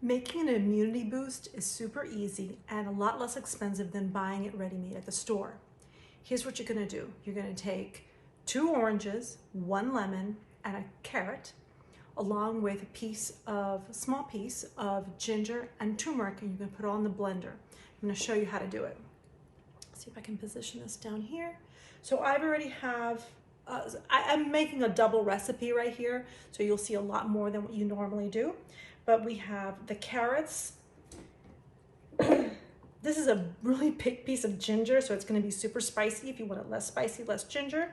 Making an immunity boost is super easy and a lot less expensive than buying it ready-made at the store. Here's what you're gonna do. You're gonna take 2 oranges, 1 lemon, and a carrot, along with a small piece of ginger and turmeric, and you're gonna put it all in the blender. I'm gonna show you how to do it. Let's see if I can position this down here. So I already have, I'm making a double recipe right here, so you'll see a lot more than what you normally do. But we have the carrots. This is a really big piece of ginger, so it's gonna be super spicy. If you want it less spicy, less ginger.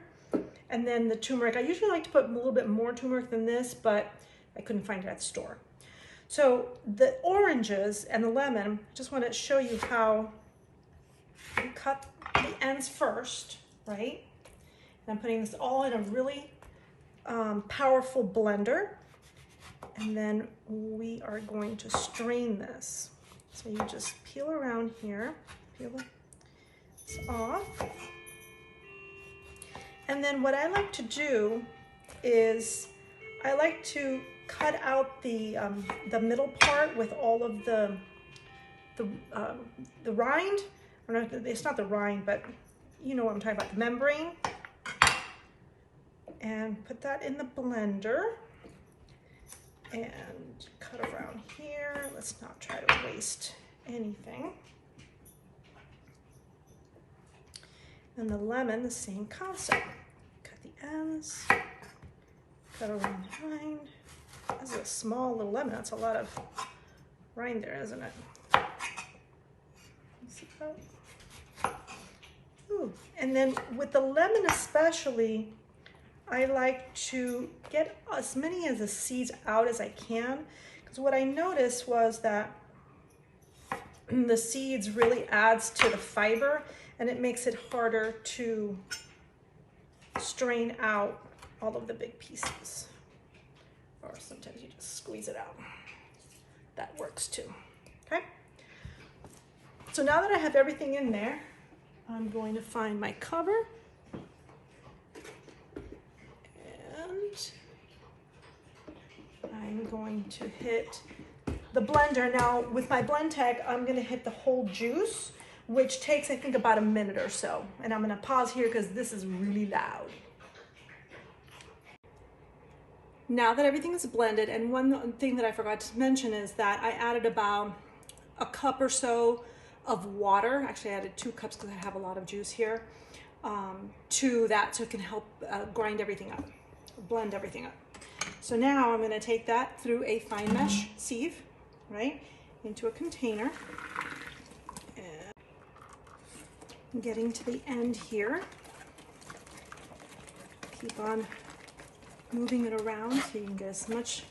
And then the turmeric. I usually like to put a little bit more turmeric than this, but I couldn't find it at the store. So the oranges and the lemon, I just want to show you how you cut the ends first, right? And I'm putting this all in a really powerful blender. And then we are going to strain this. So you just peel around here, peel this off. And then what I like to do is I like to cut out the middle part with all of the rind. Or not, it's not the rind, but you know what I'm talking about, the membrane. And put that in the blender. And cut around here. Let's not try to waste anything. And the lemon, the same concept. Cut the ends, cut around the rind. This is a small little lemon. That's a lot of rind there, isn't it? See that? Ooh. And then with the lemon especially, I like to get as many of the seeds out as I can, because what I noticed was that the seeds really adds to the fiber and it makes it harder to strain out all of the big pieces. Or sometimes you just squeeze it out. That works too, okay? So now that I have everything in there, I'm going to find my cover. I'm going to hit the blender. Now with my blend tag, I'm going to hit the whole juice, which takes I think about a minute or so. And I'm going to pause here because this is really loud. Now that everything is blended, and one thing that I forgot to mention is that I added about a cup or so of water. Actually I added 2 cups because I have a lot of juice here to that, so it can help grind everything up, blend everything up. So now I'm going to take that through a fine mesh sieve, right, into a container. And getting to the end here, keep on moving it around so you can get as much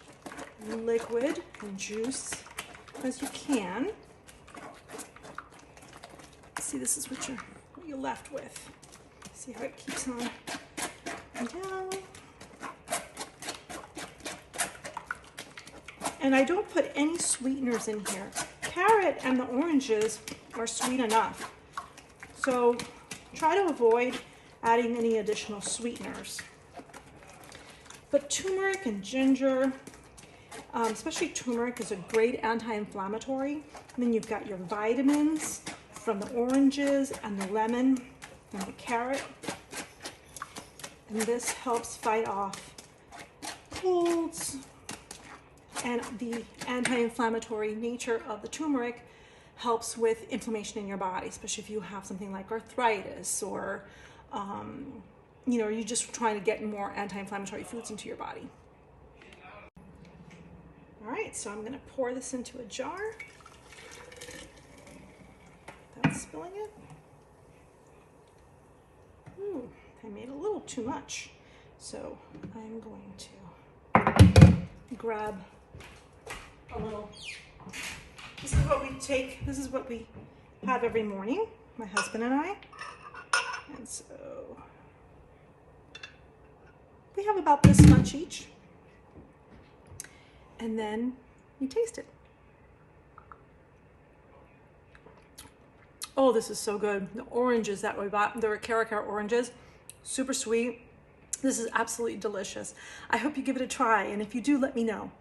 liquid and juice as you can. See, this is what you're left with. See how it keeps on down. And I don't put any sweeteners in here. Carrot and the oranges are sweet enough. So try to avoid adding any additional sweeteners. But turmeric and ginger, especially turmeric, is a great anti-inflammatory. And then you've got your vitamins from the oranges and the lemon and the carrot. And this helps fight off colds. And the anti-inflammatory nature of the turmeric helps with inflammation in your body, especially if you have something like arthritis or, you know, you're just trying to get more anti-inflammatory foods into your body. All right, so I'm going to pour this into a jar without spilling it. Ooh, I made a little too much, so I'm going to grab a little. This is what we take, this is what we have every morning, my husband and I. And so we have about this much each. And then you taste it. Oh, this is so good. The oranges that we bought, they were Cara oranges, super sweet. This is absolutely delicious. I hope you give it a try, and if you do, let me know.